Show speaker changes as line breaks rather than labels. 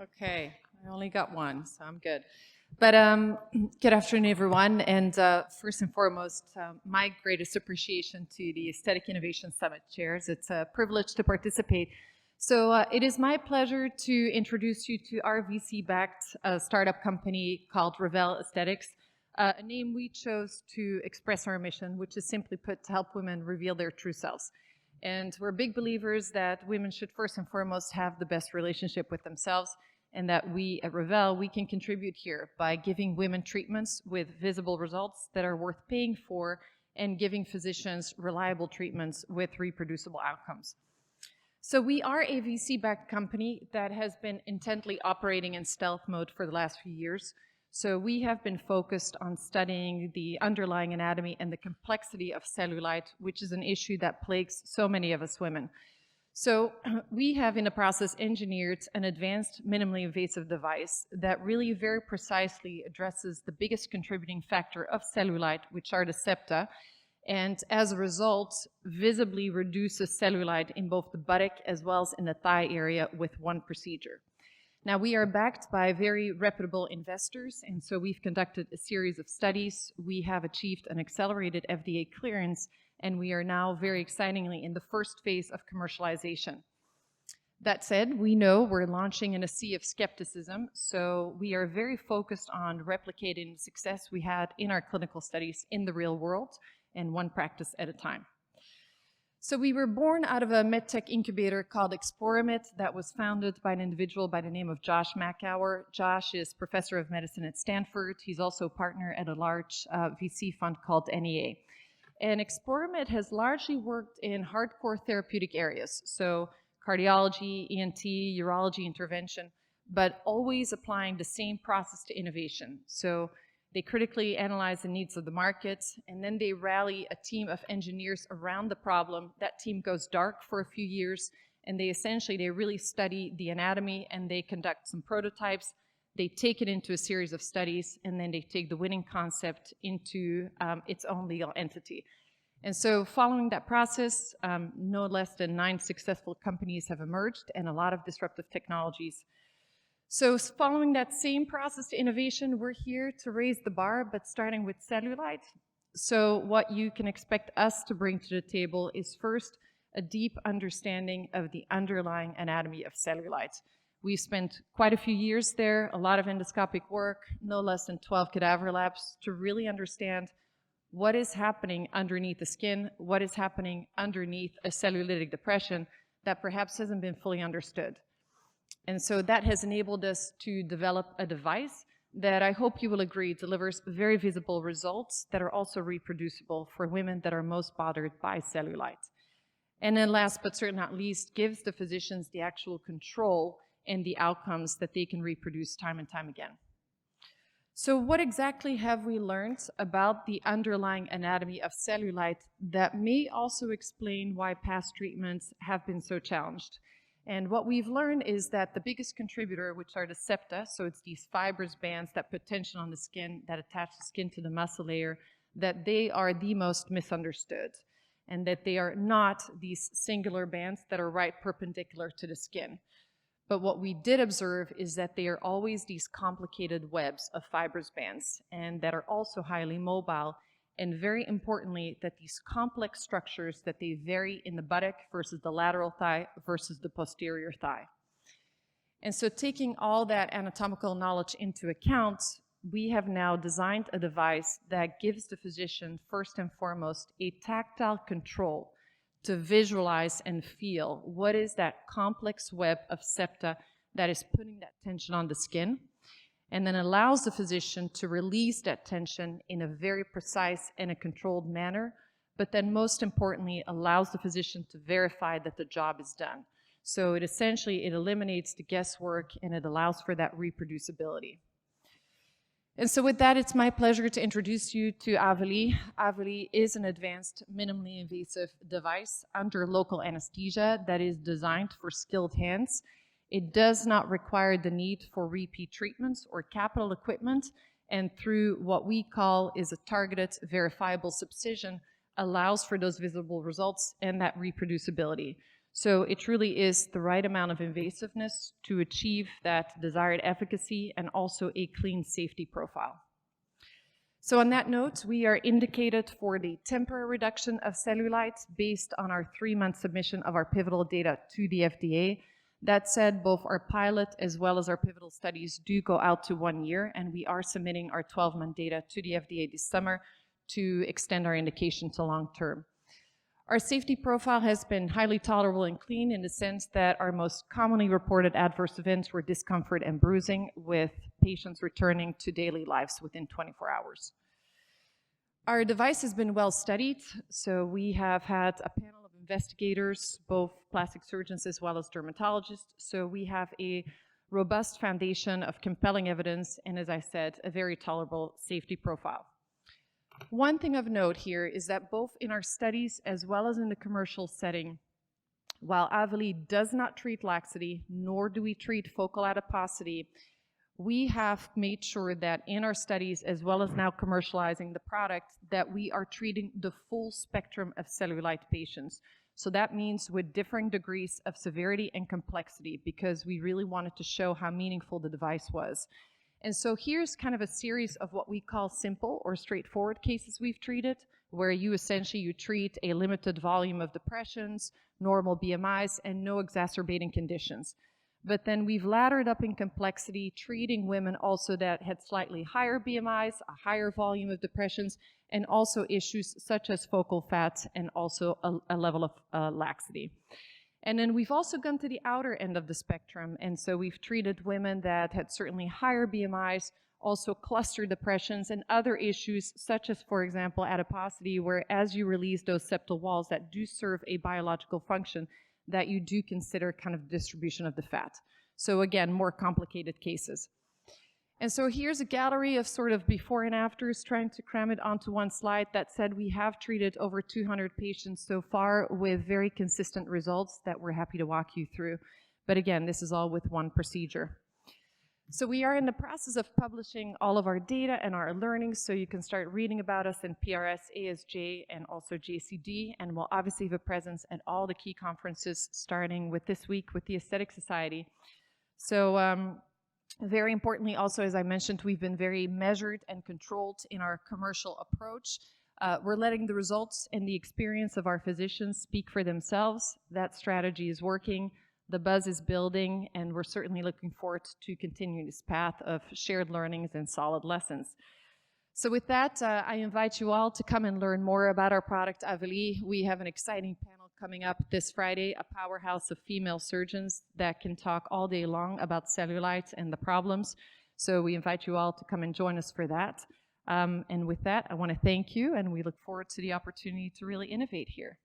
Okay, I only got one, so I'm good. But good afternoon, everyone. And first and foremost, my greatest appreciation to the Aesthetic Innovation Summit chairs. It's a privilege to participate. So it is my pleasure to introduce you to our VC-backed startup company called Revelle Aesthetics, a name we chose to express our mission, which is simply put to help women reveal their true selves. And we're big believers that women should first and foremost have the best relationship with themselves, and that we at Revelle, we can contribute here by giving women treatments with visible results that are worth paying for and giving physicians reliable treatments with reproducible outcomes. So we are a VC-backed company that has been intently operating in stealth mode for the last few years. So we have been focused on studying the underlying anatomy and the complexity of cellulite, which is an issue that plagues so many of us women. So we have in the process engineered an advanced minimally invasive device that really very precisely addresses the biggest contributing factor of cellulite, which are the septa, and as a result, visibly reduces cellulite in both the buttock as well as in the thigh area with one procedure. Now, we are backed by very reputable investors, and so we've conducted a series of studies. We have achieved an accelerated FDA clearance, and we are now very excitingly in the first phase of commercialization. That said, we know we're launching in a sea of skepticism, so we are very focused on replicating the success we had in our clinical studies in the real world, and one practice at a time. So we were born out of a medtech incubator called Exploramit that was founded by an individual by the name of Josh Mackauer. Josh is professor of medicine at Stanford. He's also a partner at a large VC fund called NEA. And Exploramit has largely worked in hardcore therapeutic areas, so cardiology, ENT, urology intervention, but always applying the same process to innovation. So they critically analyze the needs of the market, and then they rally a team of engineers around the problem. That team goes dark for a few years, and they really study the anatomy, and they conduct some prototypes. They take it into a series of studies, and then they take the winning concept into its own legal entity. And so following that process, no less than 9 successful companies have emerged and a lot of disruptive technologies. So following that same process to innovation, we're here to raise the bar, but starting with cellulite. So what you can expect us to bring to the table is first a deep understanding of the underlying anatomy of cellulite. We've spent quite a few years there, a lot of endoscopic work, no less than 12 cadaver labs, to really understand what is happening underneath the skin, what is happening underneath a cellulitic depression that perhaps hasn't been fully understood. And so that has enabled us to develop a device that I hope you will agree delivers very visible results that are also reproducible for women that are most bothered by cellulite. And then last but certainly not least, gives the physicians the actual control and the outcomes that they can reproduce time and time again. So what exactly have we learned about the underlying anatomy of cellulite that may also explain why past treatments have been so challenged? And what we've learned is that the biggest contributor, which are the septa, so it's these fibrous bands that put tension on the skin, that attach the skin to the muscle layer, that they are the most misunderstood, and that they are not these singular bands that are right perpendicular to the skin. But what we did observe is that they are always these complicated webs of fibrous bands, and that are also highly mobile, and very importantly, that these complex structures, that they vary in the buttock versus the lateral thigh versus the posterior thigh. And so taking all that anatomical knowledge into account, we have now designed a device that gives the physician, first and foremost, a tactile control to visualize and feel what is that complex web of septa that is putting that tension on the skin, and then allows the physician to release that tension in a very precise and a controlled manner, but then most importantly, allows the physician to verify that the job is done. So it eliminates the guesswork, and it allows for that reproducibility. And so with that, it's my pleasure to introduce you to Healthegy. Healthegy is an advanced, minimally invasive device under local anesthesia that is designed for skilled hands. It does not require the need for repeat treatments or capital equipment, and through what we call is a targeted verifiable subcision, allows for those visible results and that reproducibility. So it truly is the right amount of invasiveness to achieve that desired efficacy and also a clean safety profile. So on that note, we are indicated for the temporary reduction of cellulite based on our 3-month submission of our pivotal data to the FDA. That said, both our pilot as well as our pivotal studies do go out to 1 year, and we are submitting our 12-month data to the FDA this summer to extend our indication to long term. Our safety profile has been highly tolerable and clean in the sense that our most commonly reported adverse events were discomfort and bruising, with patients returning to daily lives within 24 hours. Our device has been well studied, so we have had a panel of investigators, both plastic surgeons as well as dermatologists, so we have a robust foundation of compelling evidence and, as I said, a very tolerable safety profile. One thing of note here is that both in our studies as well as in the commercial setting, while Aveli does not treat laxity, nor do we treat focal adiposity, we have made sure that in our studies, as well as now commercializing the product, that we are treating the full spectrum of cellulite patients. So that means with differing degrees of severity and complexity, because we really wanted to show how meaningful the device was. And so here's kind of a series of what we call simple or straightforward cases we've treated, where you treat a limited volume of depressions, normal BMIs, and no exacerbating conditions. But then we've laddered up in complexity, treating women also that had slightly higher BMIs, a higher volume of depressions, and also issues such as focal fat and also a level of laxity. And then we've also gone to the outer end of the spectrum, and so we've treated women that had certainly higher BMIs, also cluster depressions and other issues such as, for example, adiposity, where as you release those septal walls that do serve a biological function, that you do consider kind of distribution of the fat. So again, more complicated cases. And so here's a gallery of sort of before and afters, trying to cram it onto one slide. That said, we have treated over 200 patients so far with very consistent results that we're happy to walk you through. But again, this is all with one procedure. So we are in the process of publishing all of our data and our learnings, so you can start reading about us in PRS, ASJ, and also JCD, and we'll obviously have a presence at all the key conferences, starting with this week with the Aesthetic Society. So very importantly also, as I mentioned, we've been very measured and controlled in our commercial approach. We're letting the results and the experience of our physicians speak for themselves. That strategy is working. The buzz is building, and we're certainly looking forward to continuing this path of shared learnings and solid lessons. So with that, I invite you all to come and learn more about our product, Aveli. We have an exciting panel coming up this Friday, a powerhouse of female surgeons that can talk all day long about cellulite and the problems. So we invite you all to come and join us for that. And with that, I want to thank you, and we look forward to the opportunity to really innovate here.